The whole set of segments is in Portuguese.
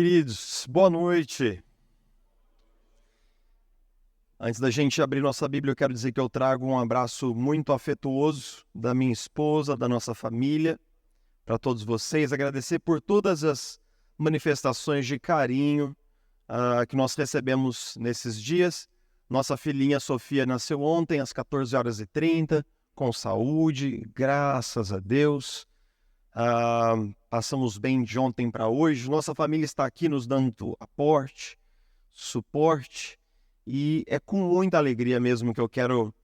Queridos, boa noite. Antes da gente abrir nossa Bíblia, eu quero dizer que eu trago um abraço muito afetuoso da minha esposa, da nossa família, para todos vocês. Agradecer por todas as manifestações de carinho que nós recebemos nesses dias. Nossa filhinha Sofia nasceu ontem às 14h30, com saúde, graças a Deus. Passamos bem de ontem para hoje. Nossa família está aqui nos dando aporte, suporte, e é com muita alegria mesmo que eu quero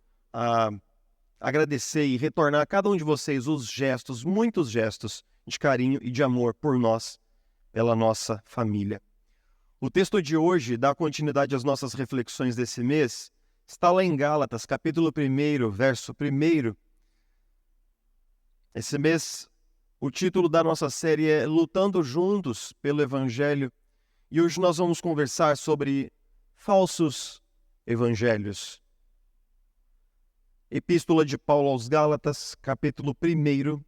agradecer e retornar a cada um de vocês os gestos, muitos gestos de carinho e de amor por nós, pela nossa família. O texto de hoje dá continuidade às nossas reflexões desse mês. Está lá em Gálatas, capítulo 1, verso 1. Esse mês, o título da nossa série é Lutando Juntos pelo Evangelho. E hoje nós vamos conversar sobre falsos evangelhos. Epístola de Paulo aos Gálatas, capítulo 1.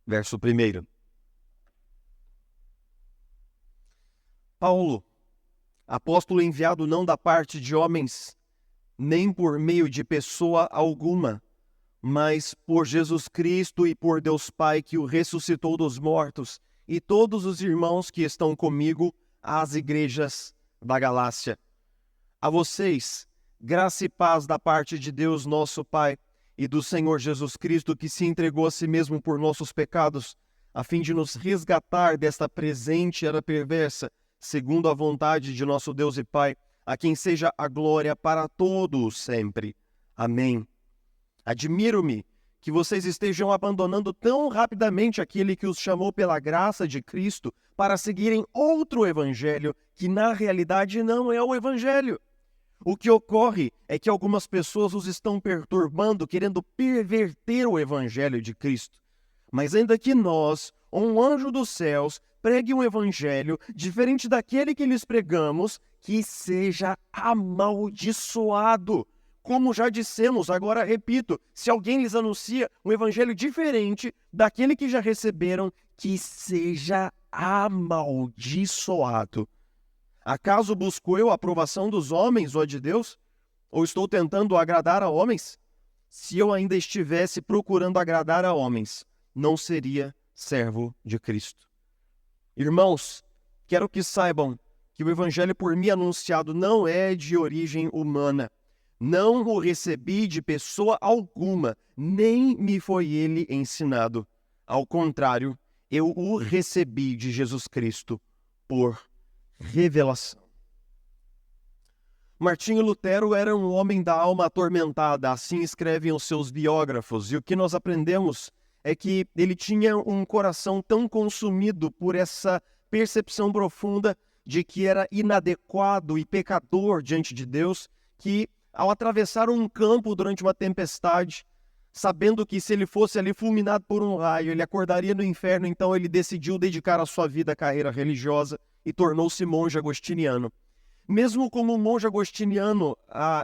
Verso 1. Paulo, apóstolo enviado não da parte de homens, nem por meio de pessoa alguma, mas por Jesus Cristo e por Deus Pai que o ressuscitou dos mortos, e todos os irmãos que estão comigo às igrejas da Galácia. A vocês, graça e paz da parte de Deus nosso Pai e do Senhor Jesus Cristo, que se entregou a si mesmo por nossos pecados, a fim de nos resgatar desta presente era perversa, segundo a vontade de nosso Deus e Pai, a quem seja a glória para todos sempre. Amém. Admiro-me que vocês estejam abandonando tão rapidamente aquele que os chamou pela graça de Cristo para seguirem outro evangelho que na realidade não é o evangelho. O que ocorre é que algumas pessoas os estão perturbando, querendo perverter o evangelho de Cristo. Mas ainda que nós, ou um anjo dos céus, pregue um evangelho diferente daquele que lhes pregamos, que seja amaldiçoado. Como já dissemos, agora repito, se alguém lhes anuncia um evangelho diferente daquele que já receberam, que seja amaldiçoado. Acaso busco eu a aprovação dos homens ou a de Deus? Ou estou tentando agradar a homens? Se eu ainda estivesse procurando agradar a homens, não seria servo de Cristo. Irmãos, quero que saibam que o evangelho por mim anunciado não é de origem humana. Não o recebi de pessoa alguma, nem me foi ele ensinado. Ao contrário, eu o recebi de Jesus Cristo por revelação. Martinho Lutero era um homem da alma atormentada, assim escrevem os seus biógrafos, e o que nós aprendemos é que ele tinha um coração tão consumido por essa percepção profunda de que era inadequado e pecador diante de Deus, que ao atravessar um campo durante uma tempestade, sabendo que se ele fosse ali fulminado por um raio, ele acordaria no inferno, então ele decidiu dedicar a sua vida à carreira religiosa e tornou-se monge agostiniano. Mesmo como monge agostiniano,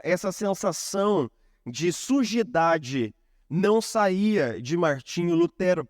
essa sensação de sujidade não saía de Martinho Lutero.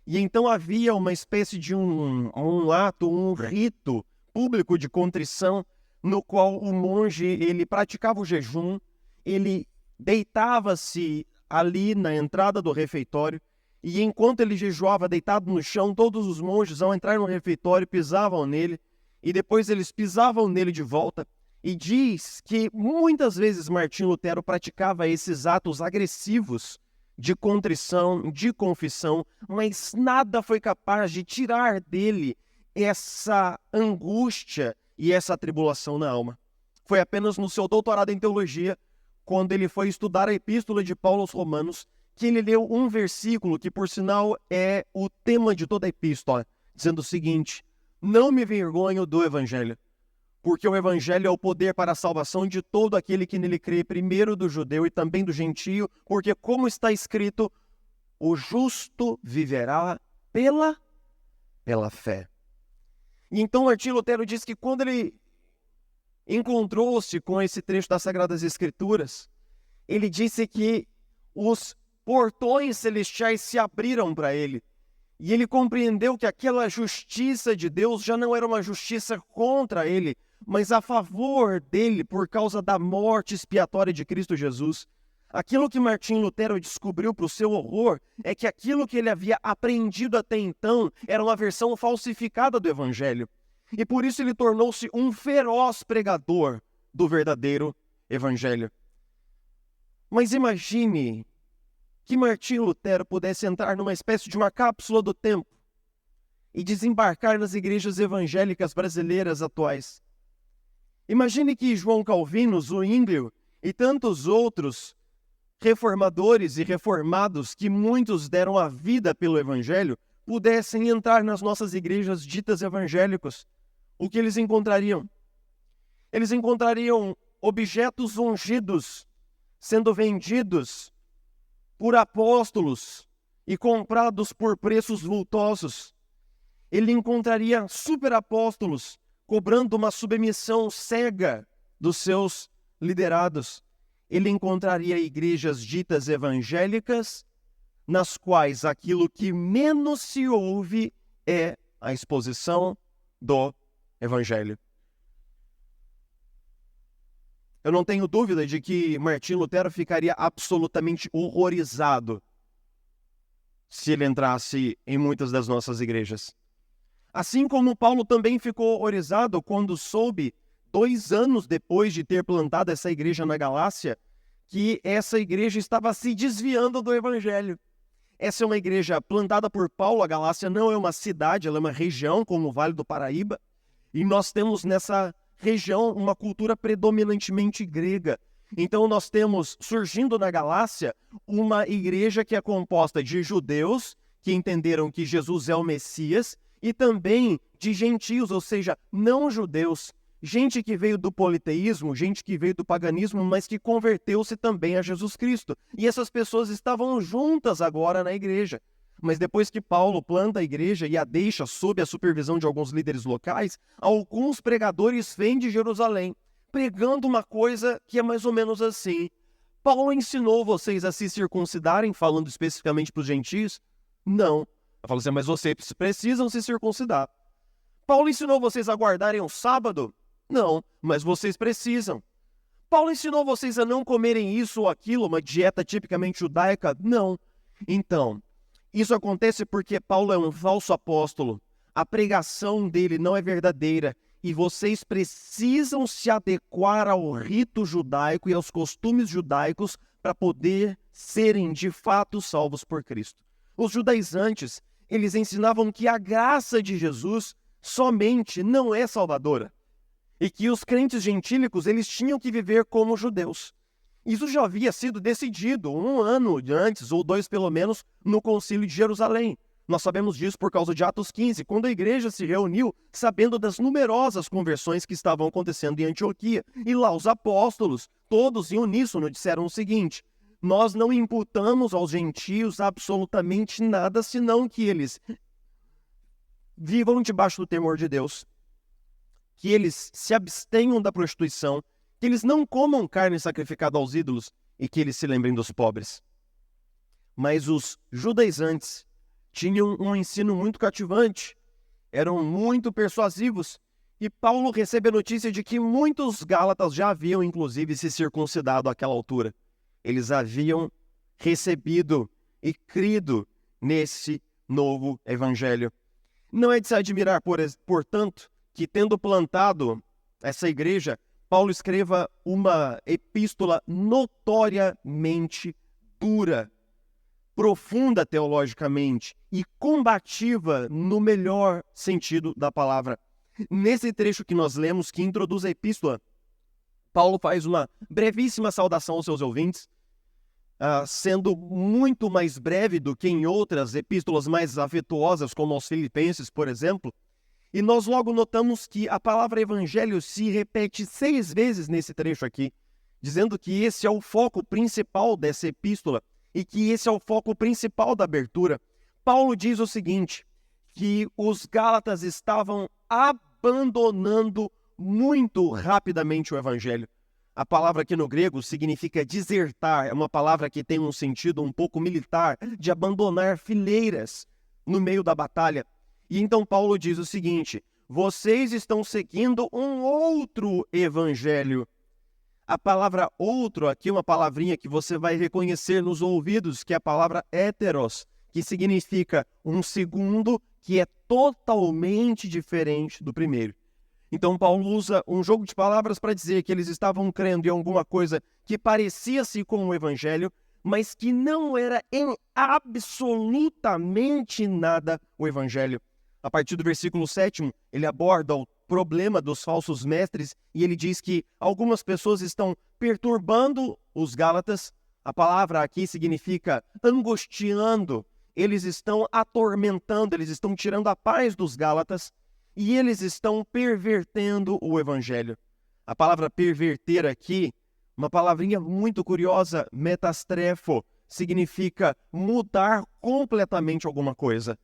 E então havia uma espécie de um ato, um rito público de contrição, no qual o monge ele praticava o jejum, ele deitava-se ali na entrada do refeitório, e enquanto ele jejuava deitado no chão, todos os monges, ao entrar no refeitório, pisavam nele, e depois eles pisavam nele de volta. E diz que muitas vezes Martinho Lutero praticava esses atos agressivos de contrição, de confissão, mas nada foi capaz de tirar dele essa angústia e essa tribulação na alma. Foi apenas no seu doutorado em teologia, quando ele foi estudar a epístola de Paulo aos Romanos, que ele leu um versículo que, por sinal, é o tema de toda a epístola, dizendo o seguinte: não me envergonho do evangelho, porque o evangelho é o poder para a salvação de todo aquele que nele crê, primeiro do judeu e também do gentio, porque como está escrito, o justo viverá pela fé. E então Martinho Lutero diz que quando ele encontrou-se com esse trecho das Sagradas Escrituras, ele disse que os portões celestiais se abriram para ele. E ele compreendeu que aquela justiça de Deus já não era uma justiça contra ele, mas a favor dele por causa da morte expiatória de Cristo Jesus. Aquilo que Martim Lutero descobriu para o seu horror é que aquilo que ele havia aprendido até então era uma versão falsificada do Evangelho. E por isso ele tornou-se um feroz pregador do verdadeiro Evangelho. Mas imagine que Martim Lutero pudesse entrar numa espécie de uma cápsula do tempo e desembarcar nas igrejas evangélicas brasileiras atuais. Imagine que João Calvino, Zwinglio e tantos outros reformadores e reformados que muitos deram a vida pelo Evangelho pudessem entrar nas nossas igrejas ditas evangélicas. O que eles encontrariam? Eles encontrariam objetos ungidos sendo vendidos por apóstolos e comprados por preços vultosos. Ele encontraria superapóstolos cobrando uma submissão cega dos seus liderados. Ele encontraria igrejas ditas evangélicas, nas quais aquilo que menos se ouve é a exposição do Evangelho. Eu não tenho dúvida de que Martim Lutero ficaria absolutamente horrorizado se ele entrasse em muitas das nossas igrejas. Assim como Paulo também ficou horrorizado quando soube, 2 anos depois de ter plantado essa igreja na Galácia, que essa igreja estava se desviando do Evangelho. Essa é uma igreja plantada por Paulo. A Galácia não é uma cidade, ela é uma região como o Vale do Paraíba. E nós temos nessa região uma cultura predominantemente grega. Então nós temos surgindo na Galácia uma igreja que é composta de judeus que entenderam que Jesus é o Messias e também de gentios, ou seja, não judeus. Gente que veio do politeísmo, gente que veio do paganismo, mas que converteu-se também a Jesus Cristo. E essas pessoas estavam juntas agora na igreja. Mas depois que Paulo planta a igreja e a deixa sob a supervisão de alguns líderes locais, alguns pregadores vêm de Jerusalém, pregando uma coisa que é mais ou menos assim: Paulo ensinou vocês a se circuncidarem, falando especificamente para os gentios? Não. Eu falo assim, mas vocês precisam se circuncidar. Paulo ensinou vocês a guardarem o sábado? Não, mas vocês precisam. Paulo ensinou vocês a não comerem isso ou aquilo, uma dieta tipicamente judaica? Não. Então, isso acontece porque Paulo é um falso apóstolo. A pregação dele não é verdadeira e vocês precisam se adequar ao rito judaico e aos costumes judaicos para poder serem de fato salvos por Cristo. Os judaizantes, eles ensinavam que a graça de Jesus somente não é salvadora e que os crentes gentílicos eles tinham que viver como judeus. Isso já havia sido decidido 1 ano antes, ou 2 pelo menos, no Concílio de Jerusalém. Nós sabemos disso por causa de Atos 15, quando a igreja se reuniu sabendo das numerosas conversões que estavam acontecendo em Antioquia. E lá os apóstolos, todos em uníssono, disseram o seguinte: nós não imputamos aos gentios absolutamente nada, senão que eles vivam debaixo do temor de Deus, que eles se abstenham da prostituição, que eles não comam carne sacrificada aos ídolos e que eles se lembrem dos pobres. Mas os judaizantes tinham um ensino muito cativante, eram muito persuasivos, e Paulo recebe a notícia de que muitos gálatas já haviam inclusive se circuncidado àquela altura. Eles haviam recebido e crido nesse novo evangelho. Não é de se admirar, portanto, que tendo plantado essa igreja, Paulo escreva uma epístola notoriamente dura, profunda teologicamente e combativa no melhor sentido da palavra. Nesse trecho que nós lemos, que introduz a epístola, Paulo faz uma brevíssima saudação aos seus ouvintes, sendo muito mais breve do que em outras epístolas mais afetuosas, como aos Filipenses, por exemplo. E nós logo notamos que a palavra evangelho se repete 6 vezes nesse trecho aqui, dizendo que esse é o foco principal dessa epístola e que esse é o foco principal da abertura. Paulo diz o seguinte, que os gálatas estavam abandonando muito rapidamente o evangelho. A palavra aqui no grego significa desertar, é uma palavra que tem um sentido um pouco militar, de abandonar fileiras no meio da batalha. E então Paulo diz o seguinte: vocês estão seguindo um outro evangelho. A palavra outro aqui é uma palavrinha que você vai reconhecer nos ouvidos, que é a palavra héteros, que significa um segundo que é totalmente diferente do primeiro. Então Paulo usa um jogo de palavras para dizer que eles estavam crendo em alguma coisa que parecia-se com o evangelho, mas que não era em absolutamente nada o evangelho. A partir do versículo 7, ele aborda o problema dos falsos mestres e ele diz que algumas pessoas estão perturbando os Gálatas. A palavra aqui significa angustiando. Eles estão atormentando, eles estão tirando a paz dos Gálatas e eles estão pervertendo o evangelho. A palavra perverter aqui, uma palavrinha muito curiosa, metastrefo, significa mudar completamente alguma coisa.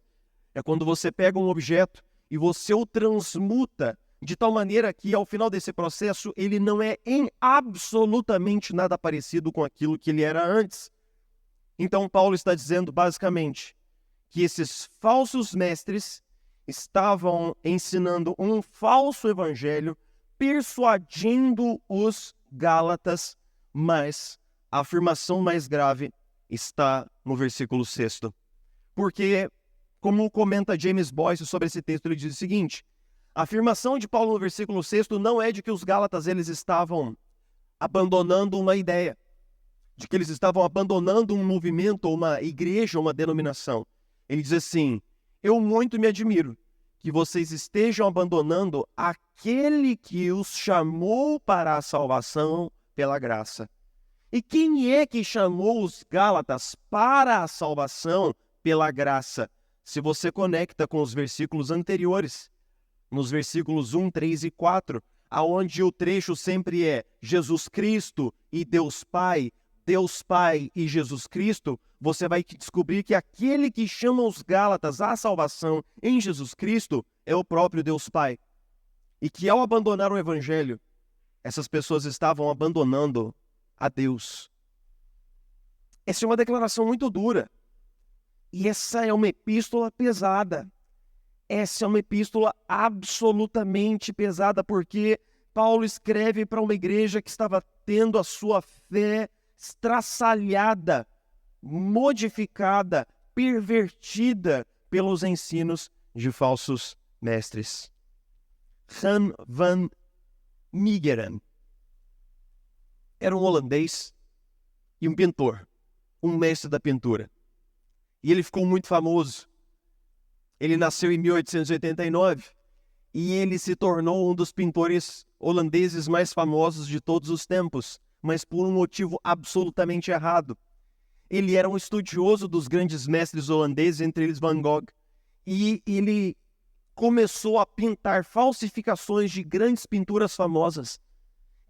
É quando você pega um objeto e você o transmuta de tal maneira que, ao final desse processo, ele não é em absolutamente nada parecido com aquilo que ele era antes. Então, Paulo está dizendo, basicamente, que esses falsos mestres estavam ensinando um falso evangelho, persuadindo os Gálatas, mas a afirmação mais grave está no versículo 6. Porque, como comenta James Boyce sobre esse texto, ele diz o seguinte: a afirmação de Paulo no versículo 6 não é de que os Gálatas eles estavam abandonando uma ideia, de que eles estavam abandonando um movimento, uma igreja, uma denominação. Ele diz assim: eu muito me admiro que vocês estejam abandonando aquele que os chamou para a salvação pela graça. E quem é que chamou os Gálatas para a salvação pela graça? Se você conecta com os versículos anteriores, nos versículos 1, 3 e 4, aonde o trecho sempre é Jesus Cristo e Deus Pai e Jesus Cristo, você vai descobrir que aquele que chama os Gálatas à salvação em Jesus Cristo é o próprio Deus Pai. E que ao abandonar o Evangelho, essas pessoas estavam abandonando a Deus. Essa é uma declaração muito dura. E essa é uma epístola pesada. Essa é uma epístola absolutamente pesada, porque Paulo escreve para uma igreja que estava tendo a sua fé estraçalhada, modificada, pervertida pelos ensinos de falsos mestres. Han van Meegeren era um holandês e um pintor, um mestre da pintura. E ele ficou muito famoso. Ele nasceu em 1889 e ele se tornou um dos pintores holandeses mais famosos de todos os tempos, mas por um motivo absolutamente errado. Ele era um estudioso dos grandes mestres holandeses, entre eles Van Gogh, e ele começou a pintar falsificações de grandes pinturas famosas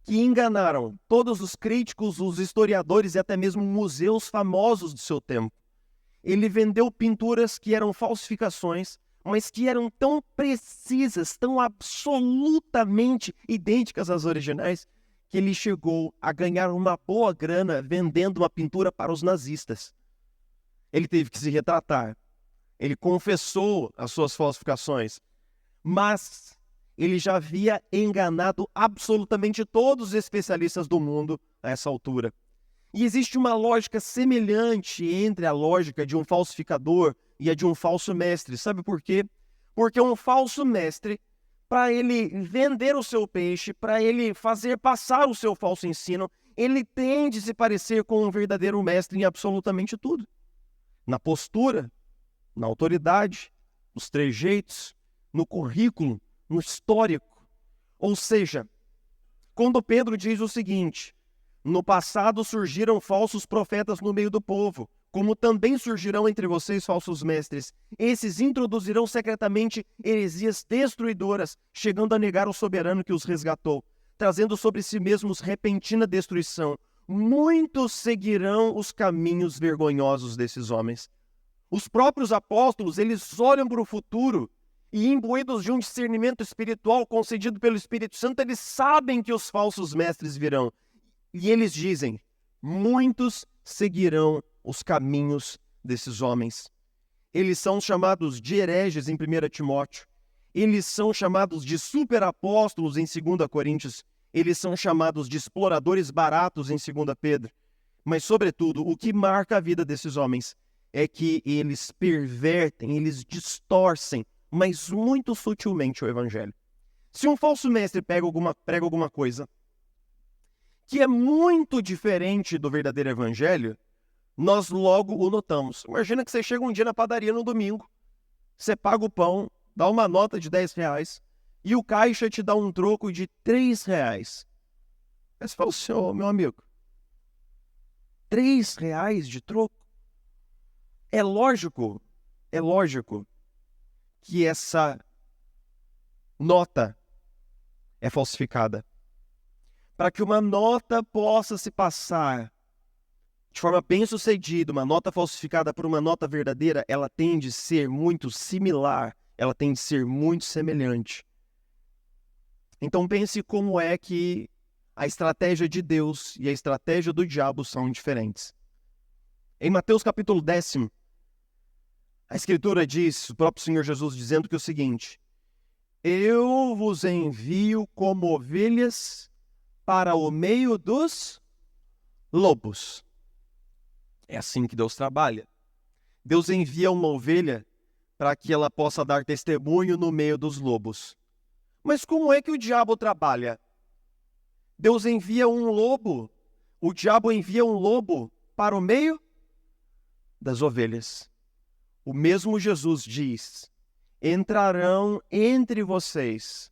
que enganaram todos os críticos, os historiadores e até mesmo museus famosos do seu tempo. Ele vendeu pinturas que eram falsificações, mas que eram tão precisas, tão absolutamente idênticas às originais, que ele chegou a ganhar uma boa grana vendendo uma pintura para os nazistas. Ele teve que se retratar. Ele confessou as suas falsificações, mas ele já havia enganado absolutamente todos os especialistas do mundo a essa altura. E existe uma lógica semelhante entre a lógica de um falsificador e a de um falso mestre. Sabe por quê? Porque um falso mestre, para ele vender o seu peixe, para ele fazer passar o seu falso ensino, ele tem de se parecer com um verdadeiro mestre em absolutamente tudo. Na postura, na autoridade, nos trejeitos, no currículo, no histórico. Ou seja, quando Pedro diz o seguinte: no passado surgiram falsos profetas no meio do povo, como também surgirão entre vocês falsos mestres. Esses introduzirão secretamente heresias destruidoras, chegando a negar o soberano que os resgatou, trazendo sobre si mesmos repentina destruição. Muitos seguirão os caminhos vergonhosos desses homens. Os próprios apóstolos, eles olham para o futuro e, imbuídos de um discernimento espiritual concedido pelo Espírito Santo, eles sabem que os falsos mestres virão. E eles dizem: muitos seguirão os caminhos desses homens. Eles são chamados de hereges em 1 Timóteo. Eles são chamados de superapóstolos em 2 Coríntios. Eles são chamados de exploradores baratos em 2 Pedro. Mas, sobretudo, o que marca a vida desses homens é que eles pervertem, eles distorcem, mas muito sutilmente o evangelho. Se um falso mestre prega alguma coisa que é muito diferente do verdadeiro evangelho, nós logo o notamos. Imagina que você chega um dia na padaria no domingo, você paga o pão, dá uma nota de R$10 e o caixa te dá um troco de R$3. Aí você fala assim: ô, meu amigo, R$3 de troco? É lógico que essa nota é falsificada. Para que uma nota possa se passar de forma bem-sucedida, uma nota falsificada por uma nota verdadeira, ela tem de ser muito similar, ela tem de ser muito semelhante. Então pense como é que a estratégia de Deus e a estratégia do diabo são diferentes. Em Mateus capítulo 10, a Escritura diz, o próprio Senhor Jesus dizendo que é o seguinte: eu vos envio como ovelhas para o meio dos lobos. É assim que Deus trabalha. Deus envia uma ovelha para que ela possa dar testemunho no meio dos lobos. Mas como é que o diabo trabalha? Deus envia um lobo, o diabo envia um lobo para o meio das ovelhas. O mesmo Jesus diz: entrarão entre vocês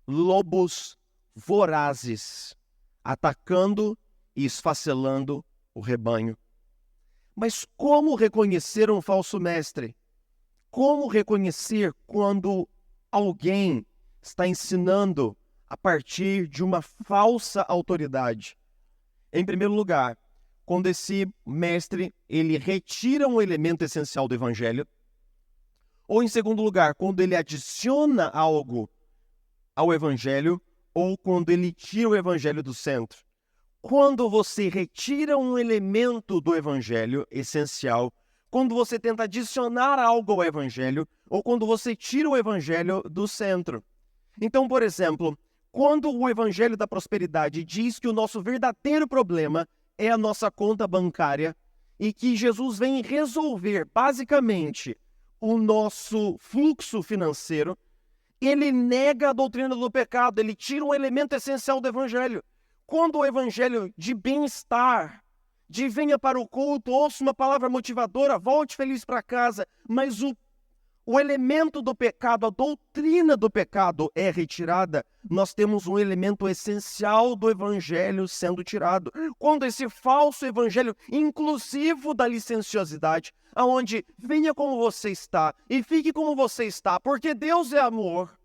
lobos vorazes, atacando e esfacelando o rebanho. Mas como reconhecer um falso mestre? Como reconhecer quando alguém está ensinando a partir de uma falsa autoridade? Em primeiro lugar, quando esse mestre ele retira um elemento essencial do evangelho, ou em segundo lugar, quando ele adiciona algo ao evangelho, ou quando ele tira o evangelho do centro. Quando você retira um elemento do evangelho essencial, quando você tenta adicionar algo ao evangelho, ou quando você tira o evangelho do centro. Então, por exemplo, quando o evangelho da prosperidade diz que o nosso verdadeiro problema é a nossa conta bancária e que Jesus vem resolver, basicamente, o nosso fluxo financeiro, ele nega a doutrina do pecado, ele tira um elemento essencial do evangelho. Quando o evangelho de bem-estar, de venha para o culto, ouça uma palavra motivadora, volte feliz para casa, mas o elemento do pecado, a doutrina do pecado é retirada, nós temos um elemento essencial do evangelho sendo tirado. Quando esse falso evangelho inclusivo da licenciosidade, aonde venha como você está e fique como você está, porque Deus é amor,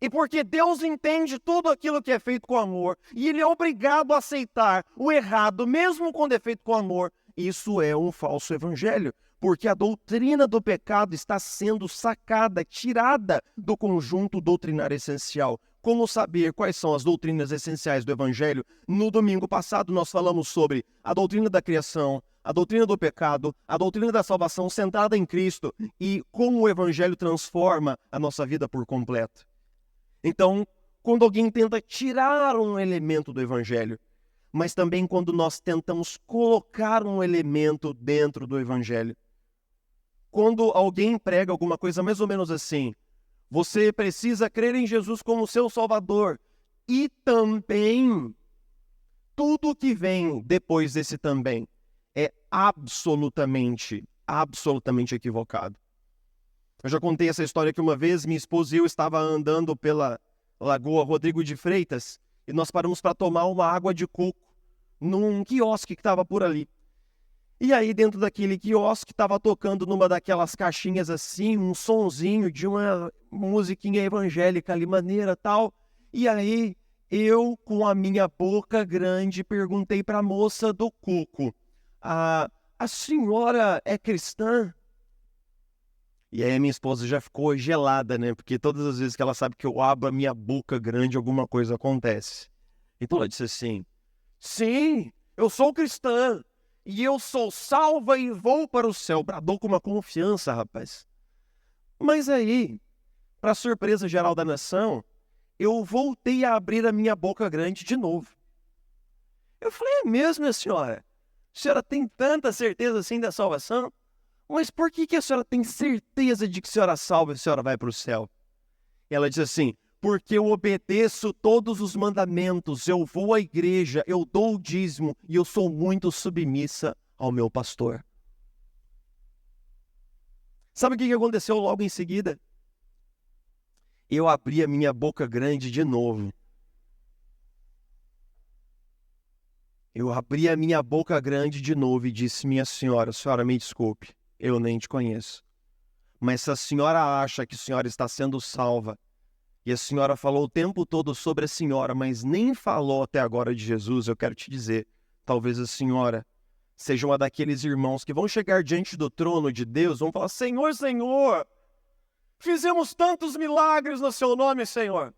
e porque Deus entende tudo aquilo que é feito com amor, e Ele é obrigado a aceitar o errado, mesmo quando é feito com amor, isso é um falso evangelho, porque a doutrina do pecado está sendo sacada, tirada do conjunto doutrinário essencial. Como saber quais são as doutrinas essenciais do evangelho? No domingo passado nós falamos sobre a doutrina da criação, a doutrina do pecado, a doutrina da salvação centrada em Cristo e como o evangelho transforma a nossa vida por completo. Então, quando alguém tenta tirar um elemento do evangelho, mas também quando nós tentamos colocar um elemento dentro do evangelho. Quando alguém prega alguma coisa mais ou menos assim: você precisa crer em Jesus como seu Salvador, e também, tudo que vem depois desse também é absolutamente equivocado. Eu já contei essa história que uma vez minha esposa e eu estava andando pela Lagoa Rodrigo de Freitas e nós paramos para tomar uma água de coco num quiosque que estava por ali. E aí dentro daquele quiosque estava tocando numa daquelas caixinhas assim, um sonzinho de uma musiquinha evangélica ali maneira tal. E aí eu com a minha boca grande perguntei para a moça do coco: a senhora é cristã? E aí a minha esposa já ficou gelada, né? Porque todas as vezes que ela sabe que eu abro a minha boca grande, alguma coisa acontece. Então ela disse assim: Sim, eu sou cristã. E eu sou salva e vou para o céu. Bradou com uma confiança, rapaz. Mas aí, para surpresa geral da nação, eu voltei a abrir a minha boca grande de novo. Eu falei, é mesmo, minha senhora? A senhora tem tanta certeza assim da salvação? Mas por que a senhora tem certeza de que a senhora salva e a senhora vai para o céu? E ela diz assim, porque eu obedeço todos os mandamentos, eu vou à igreja, eu dou o dízimo e eu sou muito submissa ao meu pastor. Sabe o que aconteceu logo em seguida? Eu abri a minha boca grande de novo. Eu abri a minha boca grande de novo e disse, minha senhora, a senhora me desculpe, eu nem te conheço. Mas se a senhora acha que a senhora está sendo salva, e a senhora falou o tempo todo sobre a senhora, mas nem falou até agora de Jesus, eu quero te dizer, talvez a senhora seja uma daqueles irmãos que vão chegar diante do trono de Deus, vão falar, Senhor, Senhor, fizemos tantos milagres no seu nome, Senhor.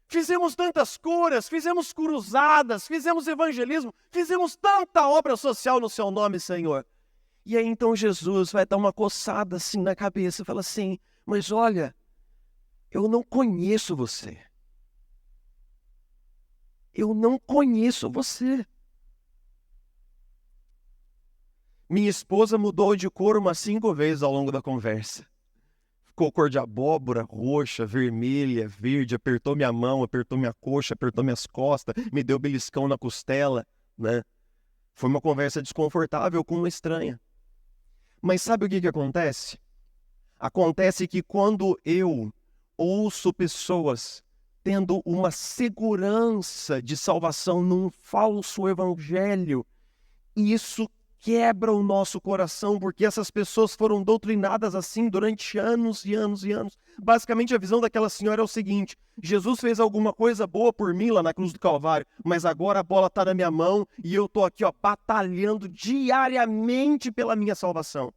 Fizemos tantas curas, fizemos cruzadas, fizemos evangelismo, fizemos tanta obra social no seu nome, Senhor. E aí então Jesus vai dar uma coçada assim na cabeça e fala assim, mas olha, eu não conheço você. Eu não conheço você. Minha esposa mudou de cor umas 5 vezes ao longo da conversa. Ficou cor de abóbora, roxa, vermelha, verde, apertou minha mão, apertou minha coxa, apertou minhas costas, me deu beliscão na costela, né? Foi uma conversa desconfortável com uma estranha. Mas sabe o que acontece? Acontece que quando eu ouço pessoas tendo uma segurança de salvação num falso evangelho, isso quebra o nosso coração, porque essas pessoas foram doutrinadas assim durante anos e anos e anos. Basicamente, a visão daquela senhora é o seguinte, Jesus fez alguma coisa boa por mim lá na cruz do Calvário, mas agora a bola está na minha mão e eu estou aqui batalhando diariamente pela minha salvação.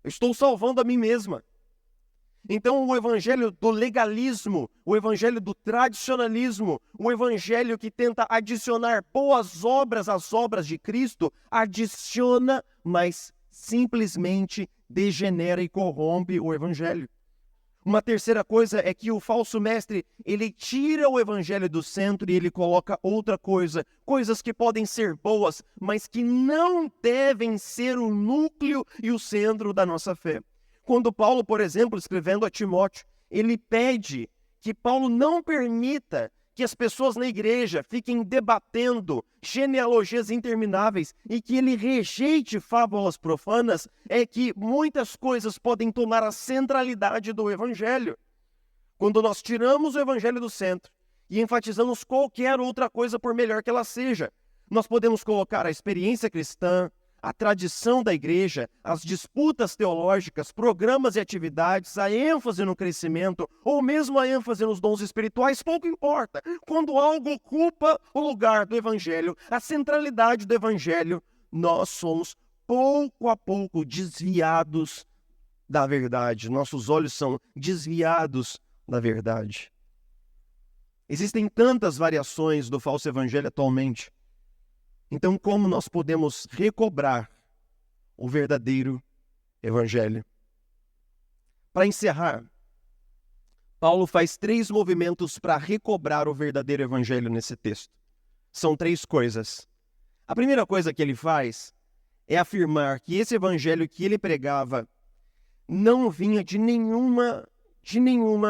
Eu estou salvando a mim mesma. Então o evangelho do legalismo, o evangelho do tradicionalismo, o evangelho que tenta adicionar boas obras às obras de Cristo, adiciona, mas simplesmente degenera e corrompe o evangelho. Uma terceira coisa é que o falso mestre, ele tira o evangelho do centro e ele coloca outra coisa, coisas que podem ser boas, mas que não devem ser o núcleo e o centro da nossa fé. Quando Paulo, por exemplo, escrevendo a Timóteo, ele pede que Paulo não permita que as pessoas na igreja fiquem debatendo genealogias intermináveis e que ele rejeite fábulas profanas, é que muitas coisas podem tomar a centralidade do evangelho. Quando nós tiramos o evangelho do centro e enfatizamos qualquer outra coisa por melhor que ela seja, nós podemos colocar a experiência cristã, a tradição da igreja, as disputas teológicas, programas e atividades, a ênfase no crescimento, ou mesmo a ênfase nos dons espirituais, pouco importa. Quando algo ocupa o lugar do evangelho, a centralidade do evangelho, nós somos pouco a pouco desviados da verdade. Nossos olhos são desviados da verdade. Existem tantas variações do falso evangelho atualmente. Então, como nós podemos recobrar o verdadeiro evangelho? Para encerrar, Paulo faz 3 movimentos para recobrar o verdadeiro evangelho nesse texto. São 3 coisas. A primeira coisa que ele faz é afirmar que esse evangelho que ele pregava não vinha de nenhuma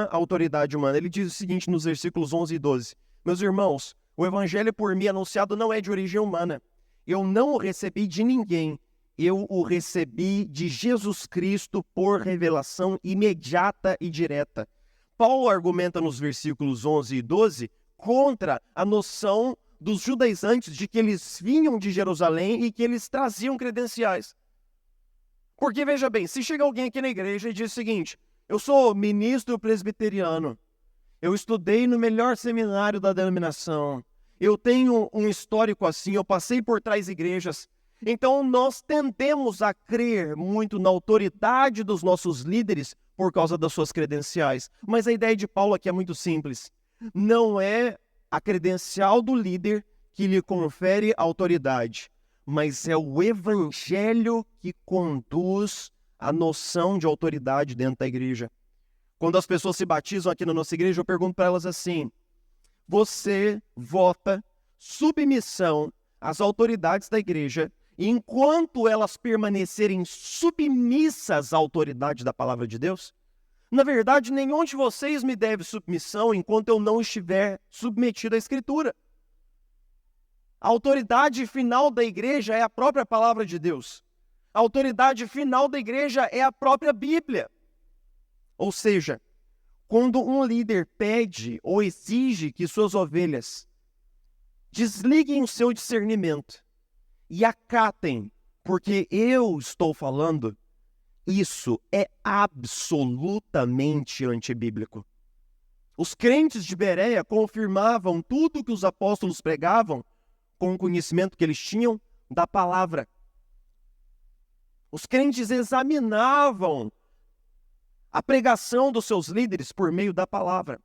autoridade humana. Ele diz o seguinte nos versículos 11 e 12. Meus irmãos, o evangelho por mim anunciado não é de origem humana. Eu não o recebi de ninguém. Eu o recebi de Jesus Cristo por revelação imediata e direta. Paulo argumenta nos versículos 11 e 12 contra a noção dos judaizantes de que eles vinham de Jerusalém e que eles traziam credenciais. Porque, veja bem, se chega alguém aqui na igreja e diz o seguinte, eu sou ministro presbiteriano, eu estudei no melhor seminário da denominação. Eu tenho um histórico assim, eu passei por trás igrejas. Então nós tendemos a crer muito na autoridade dos nossos líderes por causa das suas credenciais. Mas a ideia de Paulo aqui é muito simples. Não é a credencial do líder que lhe confere autoridade, mas é o evangelho que conduz a noção de autoridade dentro da igreja. Quando as pessoas se batizam aqui na nossa igreja, eu pergunto para elas assim: você vota submissão às autoridades da igreja, e enquanto elas permanecerem submissas à autoridade da palavra de Deus? Na verdade, nenhum de vocês me deve submissão enquanto eu não estiver submetido à Escritura. A autoridade final da igreja é a própria palavra de Deus. A autoridade final da igreja é a própria Bíblia. Ou seja, quando um líder pede ou exige que suas ovelhas desliguem o seu discernimento e acatem, porque eu estou falando, isso é absolutamente antibíblico. Os crentes de Bereia confirmavam tudo que os apóstolos pregavam com o conhecimento que eles tinham da palavra. Os crentes examinavam a pregação dos seus líderes por meio da palavra.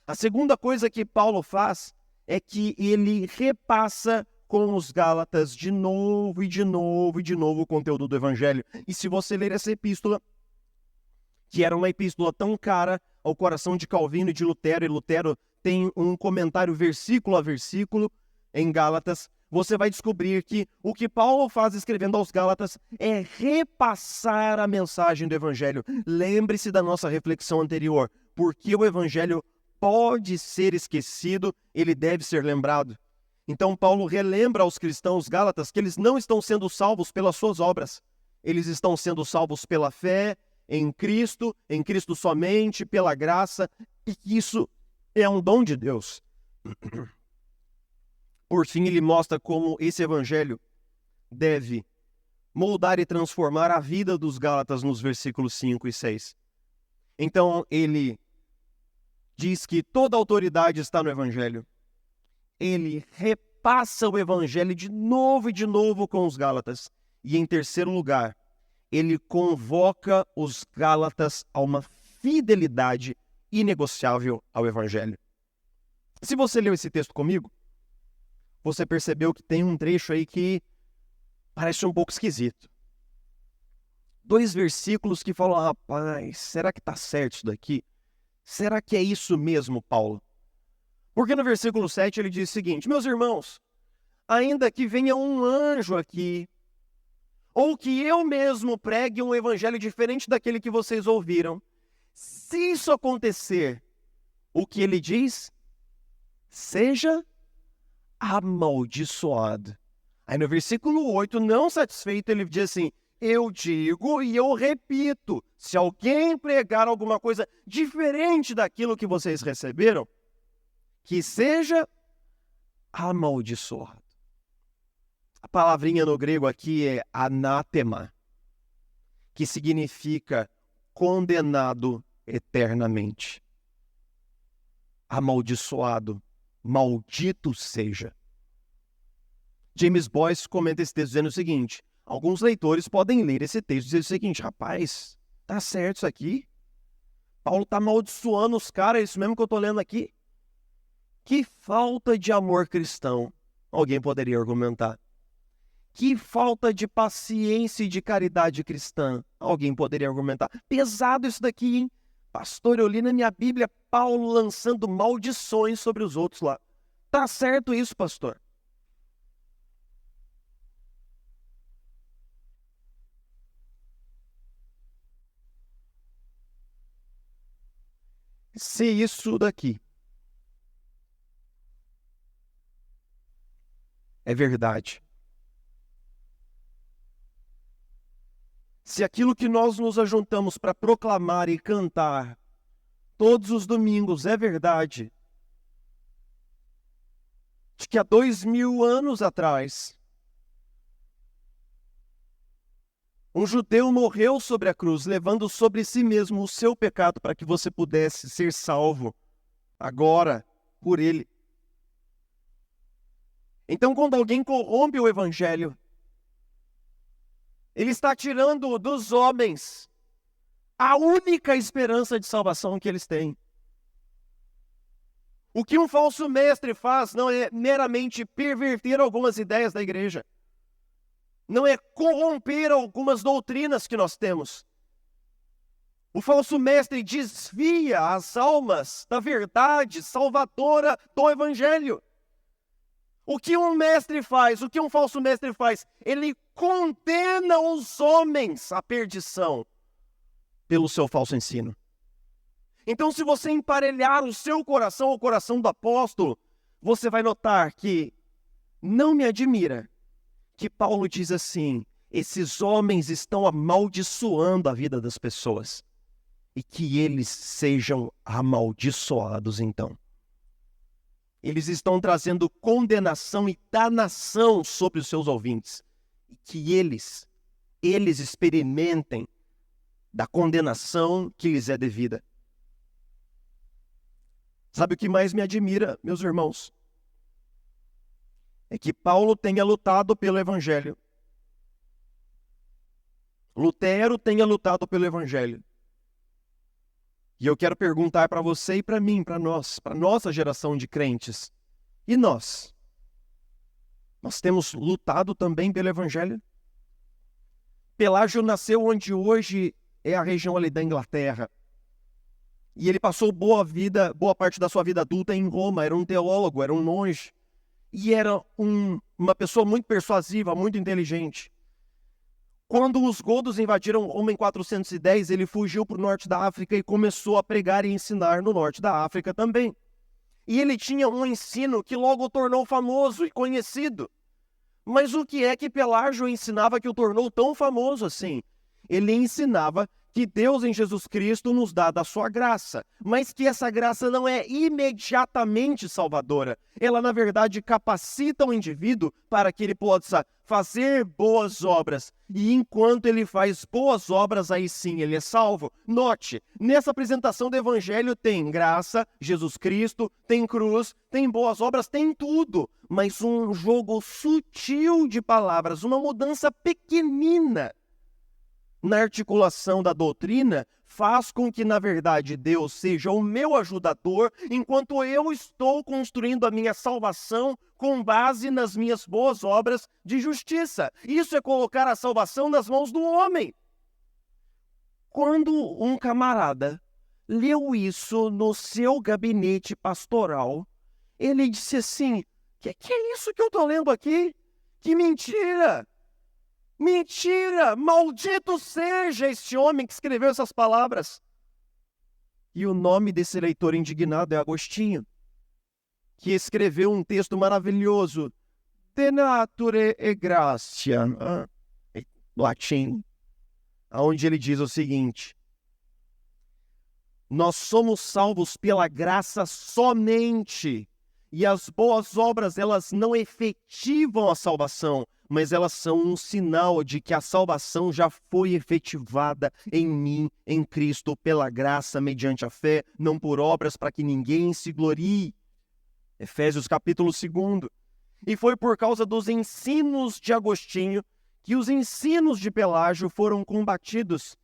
A segunda coisa que Paulo faz é que ele repassa com os Gálatas de novo e de novo e de novo o conteúdo do Evangelho. E se você ler essa epístola, que era uma epístola tão cara ao coração de Calvino e de Lutero, e Lutero tem um comentário versículo a versículo em Gálatas, você vai descobrir que o que Paulo faz escrevendo aos Gálatas é repassar a mensagem do Evangelho. Lembre-se da nossa reflexão anterior. Porque o Evangelho pode ser esquecido, ele deve ser lembrado. Então Paulo relembra aos cristãos Gálatas que eles não estão sendo salvos pelas suas obras. Eles estão sendo salvos pela fé em Cristo somente, pela graça, e que isso é um dom de Deus. Por fim, ele mostra como esse evangelho deve moldar e transformar a vida dos Gálatas nos versículos 5 e 6. Então, ele diz que toda a autoridade está no evangelho. Ele repassa o evangelho de novo e de novo com os Gálatas. E, em terceiro lugar, ele convoca os Gálatas a uma fidelidade inegociável ao evangelho. Se você leu esse texto comigo, você percebeu que tem um trecho aí que parece um pouco esquisito. 2 versículos que falam: rapaz, será que está certo isso daqui? Será que é isso mesmo, Paulo? Porque no versículo 7 ele diz o seguinte: meus irmãos, ainda que venha um anjo aqui, ou que eu mesmo pregue um evangelho diferente daquele que vocês ouviram, se isso acontecer, o que ele diz? Seja amaldiçoado. Aí no versículo 8, não satisfeito, ele diz assim: eu digo e eu repito, se alguém pregar alguma coisa diferente daquilo que vocês receberam, que seja amaldiçoado. A palavrinha no grego aqui é anátema, que significa condenado eternamente. Amaldiçoado, maldito seja. James Boyce comenta esse texto dizendo o seguinte: alguns leitores podem ler esse texto e dizer o seguinte: rapaz, tá certo isso aqui? Paulo tá amaldiçoando os caras, é isso mesmo que eu tô lendo aqui? Que falta de amor cristão, alguém poderia argumentar. Que falta de paciência e de caridade cristã, alguém poderia argumentar. Pesado isso daqui, hein? Pastor, eu li na minha Bíblia Paulo lançando maldições sobre os outros lá. Tá certo isso, pastor? Se isso daqui é verdade, se aquilo que nós nos ajuntamos para proclamar e cantar todos os domingos é verdade, de que há 2000 anos atrás, um judeu morreu sobre a cruz, levando sobre si mesmo o seu pecado para que você pudesse ser salvo agora por ele. Então, quando alguém corrompe o evangelho, ele está tirando dos homens a única esperança de salvação que eles têm. O que um falso mestre faz não é meramente perverter algumas ideias da igreja. Não é corromper algumas doutrinas que nós temos. O falso mestre desvia as almas da verdade salvadora do evangelho. O que um mestre faz? O que um falso mestre faz? Ele condena os homens à perdição pelo seu falso ensino. Então, se você emparelhar o seu coração ao coração do apóstolo, você vai notar que não me admira que Paulo diz assim: esses homens estão amaldiçoando a vida das pessoas. E que eles sejam amaldiçoados então. Eles estão trazendo condenação e danação sobre os seus ouvintes. E que eles experimentem da condenação que lhes é devida. Sabe o que mais me admira, meus irmãos? É que Paulo tenha lutado pelo evangelho. Lutero tenha lutado pelo evangelho. E eu quero perguntar para você e para mim, para nós, para nossa geração de crentes. E nós? Nós temos lutado também pelo evangelho? Pelágio nasceu onde hoje é a região ali da Inglaterra. E ele passou boa parte da sua vida adulta em Roma. Era um teólogo, era um monge. E era uma pessoa muito persuasiva, muito inteligente. Quando os godos invadiram Roma em 410, ele fugiu para o norte da África e começou a pregar e ensinar no norte da África também. E ele tinha um ensino que logo o tornou famoso e conhecido. Mas o que é que Pelágio ensinava que o tornou tão famoso assim? Ele ensinava que Deus em Jesus Cristo nos dá da sua graça, mas que essa graça não é imediatamente salvadora. Ela, na verdade, capacita o indivíduo para que ele possa fazer boas obras. E enquanto ele faz boas obras, aí sim ele é salvo. Note, nessa apresentação do Evangelho tem graça, Jesus Cristo, tem cruz, tem boas obras, tem tudo. Mas um jogo sutil de palavras, uma mudança pequenina na articulação da doutrina, faz com que, na verdade, Deus seja o meu ajudador, enquanto eu estou construindo a minha salvação com base nas minhas boas obras de justiça. Isso é colocar a salvação nas mãos do homem. Quando um camarada leu isso no seu gabinete pastoral, ele disse assim: que é isso que eu estou lendo aqui? Que mentira! Mentira! Maldito seja este homem que escreveu essas palavras. E o nome desse leitor indignado é Agostinho, que escreveu um texto maravilhoso, De Nature e Gratia, latim, onde ele diz o seguinte: nós somos salvos pela graça somente, e as boas obras, elas não efetivam a salvação, mas elas são um sinal de que a salvação já foi efetivada em mim, em Cristo, pela graça, mediante a fé, não por obras, para que ninguém se glorie. Efésios capítulo 2. E foi por causa dos ensinos de Agostinho que os ensinos de Pelágio foram combatidos.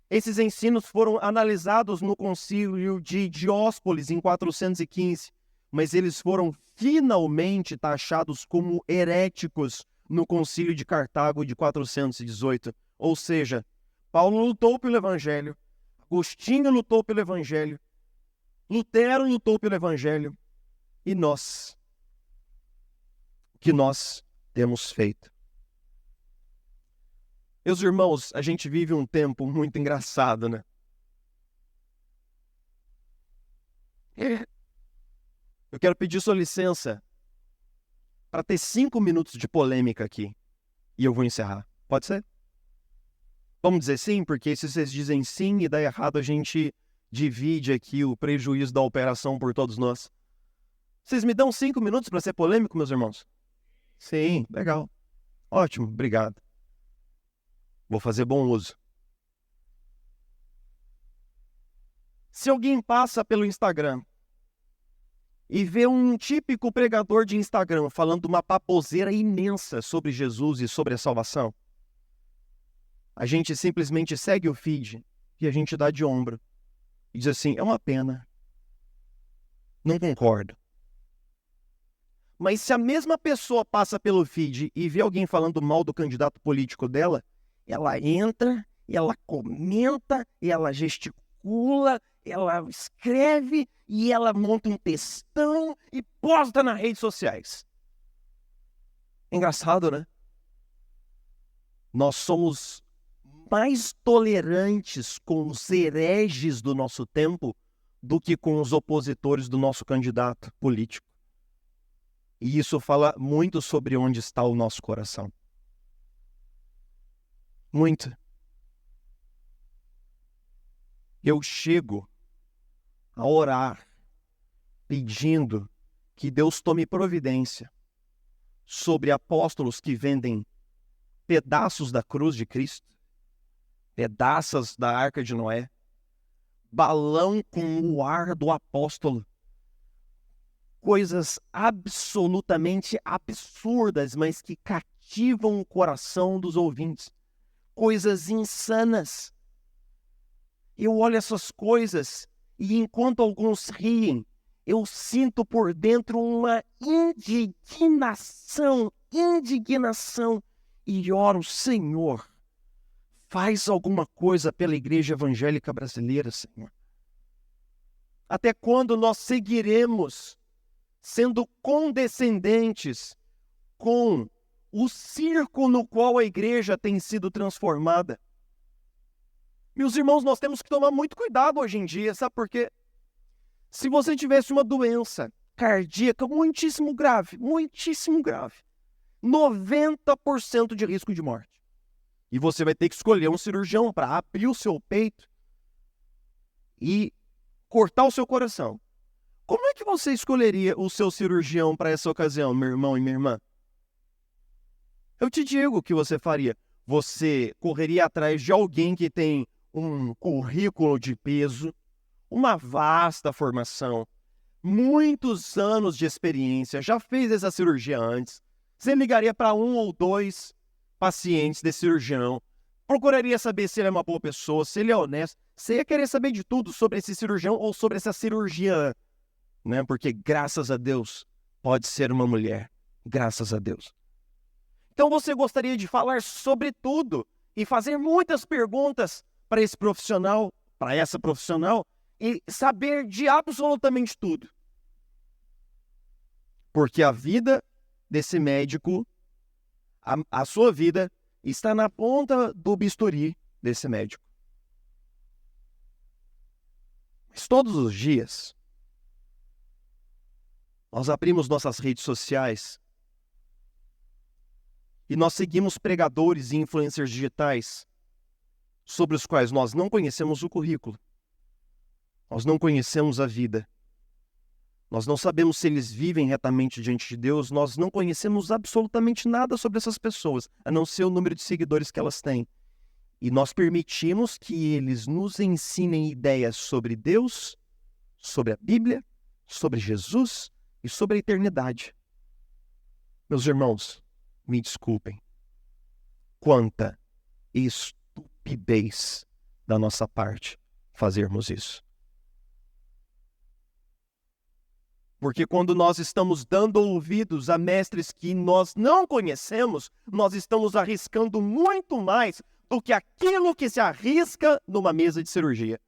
Esses ensinos foram analisados no concílio de Dióspolis em 415, mas eles foram finalmente taxados como heréticos no concílio de Cartago de 418. Ou seja, Paulo lutou pelo evangelho, Agostinho lutou pelo evangelho, Lutero lutou pelo evangelho, e nós, o que nós temos feito? Meus irmãos, a gente vive um tempo muito engraçado, né? Eu quero pedir sua licença para ter 5 minutos de polêmica aqui. E eu vou encerrar. Pode ser? Vamos dizer sim, porque se vocês dizem sim e dá errado, a gente divide aqui o prejuízo da operação por todos nós. Vocês me dão 5 minutos para ser polêmico, meus irmãos? Sim, legal. Ótimo, obrigado. Vou fazer bom uso. Se alguém passa pelo Instagram e vê um típico pregador de Instagram falando uma baboseira imensa sobre Jesus e sobre a salvação, a gente simplesmente segue o feed e a gente dá de ombro e diz assim: é uma pena. Não concordo. Mas se a mesma pessoa passa pelo feed e vê alguém falando mal do candidato político dela, ela entra, ela comenta, ela gesticula, ela escreve e ela monta um textão e posta nas redes sociais. Engraçado, né? Nós somos mais tolerantes com os hereges do nosso tempo do que com os opositores do nosso candidato político. E isso fala muito sobre onde está o nosso coração. Muito. Eu chego a orar pedindo que Deus tome providência sobre apóstolos que vendem pedaços da cruz de Cristo, pedaços da arca de Noé, balão com o ar do apóstolo, coisas absolutamente absurdas, mas que cativam o coração dos ouvintes, coisas insanas. Eu olho essas coisas e enquanto alguns riem, eu sinto por dentro uma indignação, e oro, Senhor, faz alguma coisa pela igreja evangélica brasileira, Senhor. Até quando nós seguiremos sendo condescendentes com o circo no qual a igreja tem sido transformada? Meus irmãos, nós temos que tomar muito cuidado hoje em dia, sabe por quê? Se você tivesse uma doença cardíaca muitíssimo grave, 90% de risco de morte, e você vai ter que escolher um cirurgião para abrir o seu peito e cortar o seu coração. Como é que você escolheria o seu cirurgião para essa ocasião, meu irmão e minha irmã? Eu te digo o que você faria. Você correria atrás de alguém que tem um currículo de peso, uma vasta formação, muitos anos de experiência, já fez essa cirurgia antes. Você ligaria para 1 ou 2 pacientes desse cirurgião, procuraria saber se ele é uma boa pessoa, se ele é honesto. Você ia querer saber de tudo sobre esse cirurgião ou sobre essa cirurgiã, né? Porque, graças a Deus, pode ser uma mulher. Graças a Deus. Então você gostaria de falar sobre tudo e fazer muitas perguntas para esse profissional, para essa profissional, e saber de absolutamente tudo. Porque a vida desse médico, a sua vida, está na ponta do bisturi desse médico. Mas todos os dias, nós abrimos nossas redes sociais e nós seguimos pregadores e influencers digitais sobre os quais nós não conhecemos o currículo. Nós não conhecemos a vida. Nós não sabemos se eles vivem retamente diante de Deus. Nós não conhecemos absolutamente nada sobre essas pessoas, a não ser o número de seguidores que elas têm. E nós permitimos que eles nos ensinem ideias sobre Deus, sobre a Bíblia, sobre Jesus e sobre a eternidade. Meus irmãos, me desculpem. Quanta estupidez da nossa parte fazermos isso. Porque quando nós estamos dando ouvidos a mestres que nós não conhecemos, nós estamos arriscando muito mais do que aquilo que se arrisca numa mesa de cirurgia.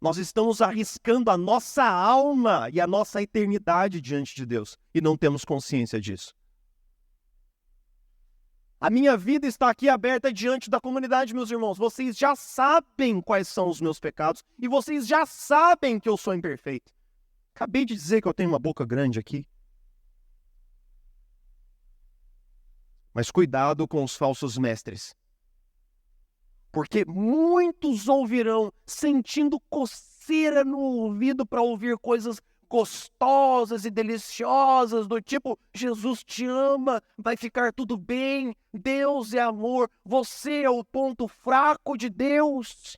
Nós estamos arriscando a nossa alma e a nossa eternidade diante de Deus e não temos consciência disso. A minha vida está aqui aberta diante da comunidade, meus irmãos. Vocês já sabem quais são os meus pecados e vocês já sabem que eu sou imperfeito. Acabei de dizer que eu tenho uma boca grande aqui. Mas cuidado com os falsos mestres. Porque muitos ouvirão sentindo coceira no ouvido para ouvir coisas gostosas e deliciosas do tipo: Jesus te ama, vai ficar tudo bem, Deus é amor, você é o ponto fraco de Deus.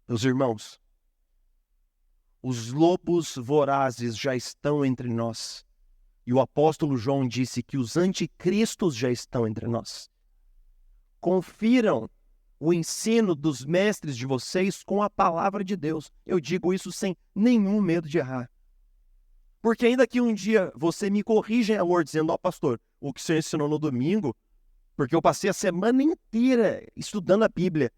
Meus irmãos, os lobos vorazes já estão entre nós. E o apóstolo João disse que os anticristos já estão entre nós. Confiram o ensino dos mestres de vocês com a palavra de Deus. Eu digo isso sem nenhum medo de errar. Porque ainda que um dia você me corrija em amor, dizendo, ó pastor, o que o senhor ensinou no domingo, porque eu passei a semana inteira estudando a Bíblia.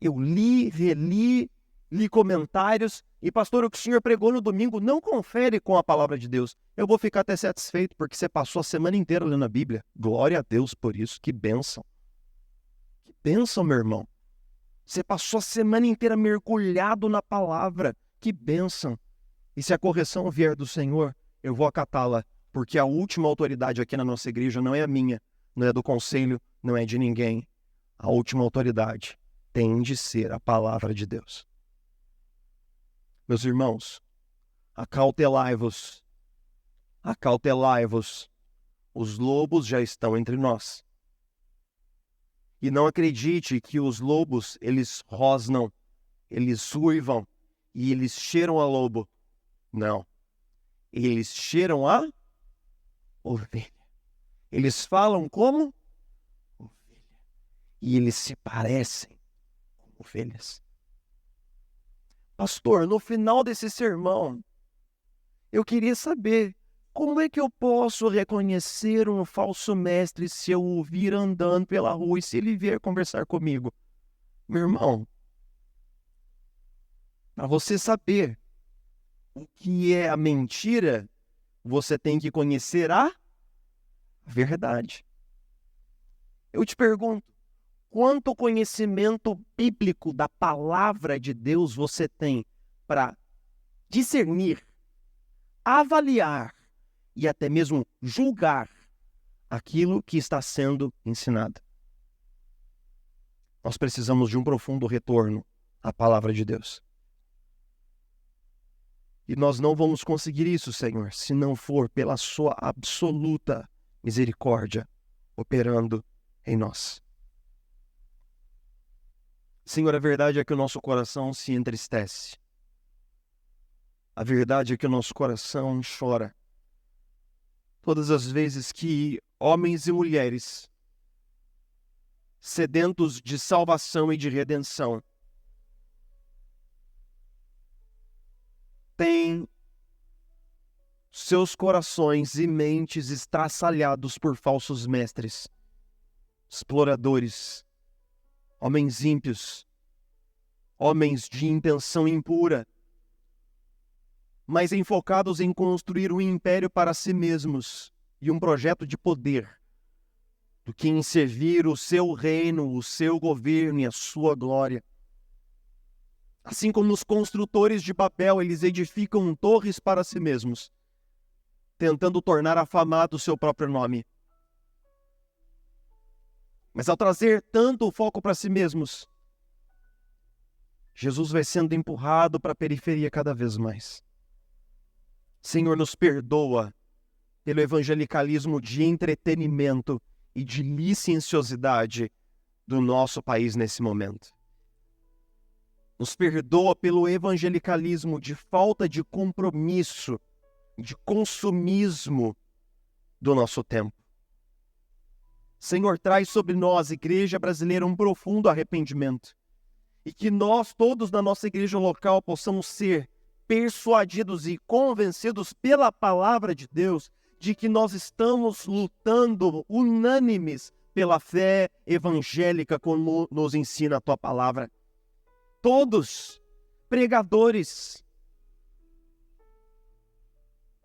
Eu li, reli, li comentários, e pastor, o que o senhor pregou no domingo não confere com a palavra de Deus. Eu vou ficar até satisfeito, porque você passou a semana inteira lendo a Bíblia. Glória a Deus por isso, que bênção. Que bênção, meu irmão. Você passou a semana inteira mergulhado na palavra. Que bênção. E se a correção vier do Senhor, eu vou acatá-la, porque a última autoridade aqui na nossa igreja não é a minha, não é do conselho, não é de ninguém. A última autoridade tem de ser a palavra de Deus. Meus irmãos, acautelai-vos, acautelai-vos, os lobos já estão entre nós. E não acredite que os lobos, eles rosnam, eles uivam e eles cheiram a lobo. Não, eles cheiram a ovelha. Eles falam como ovelha. E eles se parecem com ovelhas. Pastor, no final desse sermão, eu queria saber como é que eu posso reconhecer um falso mestre se eu o vir andando pela rua e se ele vier conversar comigo? Meu irmão, para você saber o que é a mentira, você tem que conhecer a verdade. Eu te pergunto, quanto conhecimento bíblico da palavra de Deus você tem para discernir, avaliar e até mesmo julgar aquilo que está sendo ensinado? Nós precisamos de um profundo retorno à palavra de Deus. E nós não vamos conseguir isso, Senhor, se não for pela sua absoluta misericórdia operando em nós. Senhor, a verdade é que o nosso coração se entristece. A verdade é que o nosso coração chora. Todas as vezes que homens e mulheres, sedentos de salvação e de redenção, têm seus corações e mentes estraçalhados por falsos mestres, exploradores, homens ímpios, homens de intenção impura, mas enfocados em construir um império para si mesmos e um projeto de poder, do que em servir o seu reino, o seu governo e a sua glória. Assim como os construtores de Babel, eles edificam torres para si mesmos, tentando tornar afamado o seu próprio nome. Mas ao trazer tanto o foco para si mesmos, Jesus vai sendo empurrado para a periferia cada vez mais. Senhor, nos perdoa pelo evangelicalismo de entretenimento e de licenciosidade do nosso país nesse momento. Nos perdoa pelo evangelicalismo de falta de compromisso, de consumismo do nosso tempo. Senhor, traz sobre nós, igreja brasileira, um profundo arrependimento. E que nós, todos na nossa igreja local, possamos ser persuadidos e convencidos pela palavra de Deus de que nós estamos lutando unânimes pela fé evangélica como nos ensina a tua palavra. Todos, pregadores,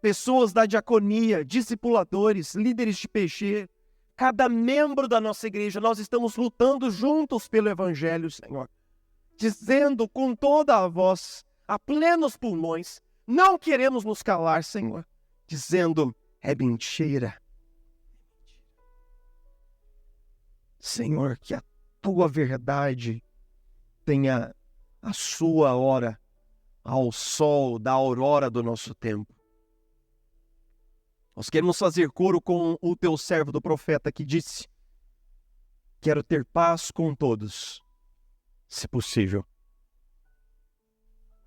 pessoas da diaconia, discipuladores, líderes de PG, cada membro da nossa igreja, nós estamos lutando juntos pelo evangelho, Senhor, dizendo com toda a voz, a plenos pulmões, não queremos nos calar, Senhor, dizendo, é mentira. Senhor, que a tua verdade tenha a sua hora ao sol da aurora do nosso tempo. Nós queremos fazer coro com o teu servo do profeta que disse, quero ter paz com todos, se possível.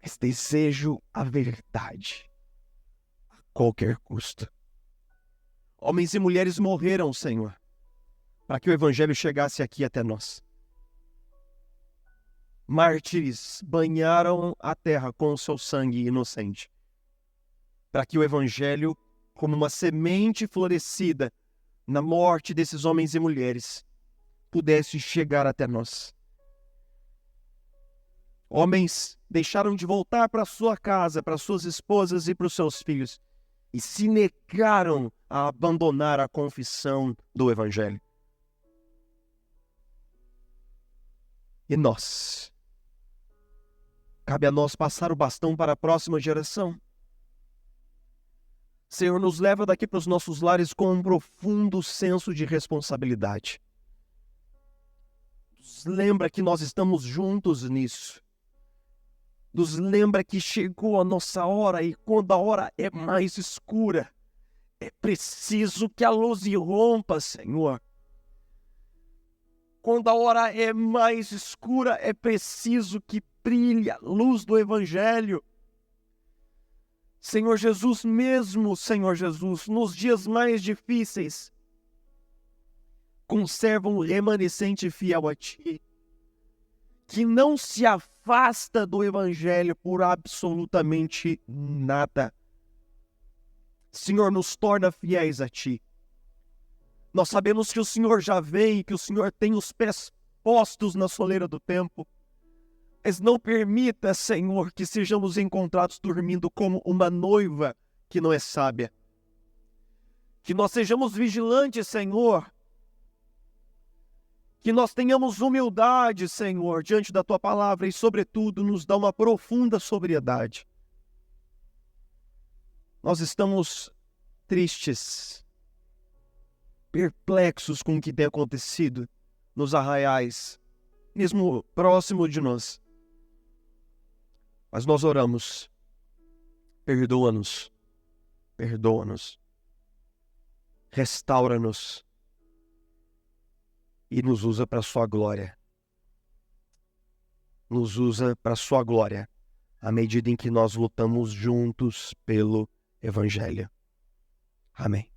Mas desejo a verdade a qualquer custo. Homens e mulheres morreram, Senhor, para que o evangelho chegasse aqui até nós. mártires banharam a terra com o seu sangue inocente, para que o Evangelho, como uma semente florescida na morte desses homens e mulheres, pudesse chegar até nós. Homens deixaram de voltar para sua casa, para suas esposas e para os seus filhos, e se negaram a abandonar a confissão do Evangelho. E nós? Cabe a nós passar o bastão para a próxima geração. Senhor, nos leva daqui para os nossos lares com um profundo senso de responsabilidade. Nos lembra que nós estamos juntos nisso. Nos lembra que chegou a nossa hora e quando a hora é mais escura, é preciso que a luz irrompa, Senhor. Quando a hora é mais escura, é preciso que brilhe a luz do Evangelho. Senhor Jesus, mesmo, Senhor Jesus, nos dias mais difíceis, conserva um remanescente fiel a Ti, que não se afasta do Evangelho por absolutamente nada. Senhor, nos torna fiéis a Ti. Nós sabemos que o Senhor já vem, que o Senhor tem os pés postos na soleira do tempo. Mas não permita, Senhor, que sejamos encontrados dormindo como uma noiva que não é sábia. Que nós sejamos vigilantes, Senhor. Que nós tenhamos humildade, Senhor, diante da Tua palavra e, sobretudo, nos dá uma profunda sobriedade. Nós estamos tristes, perplexos com o que tem acontecido nos arraiais, mesmo próximo de nós. Mas nós oramos, perdoa-nos, perdoa-nos, restaura-nos e nos usa para a sua glória. Nos usa para a sua glória, à medida em que nós lutamos juntos pelo Evangelho. Amém.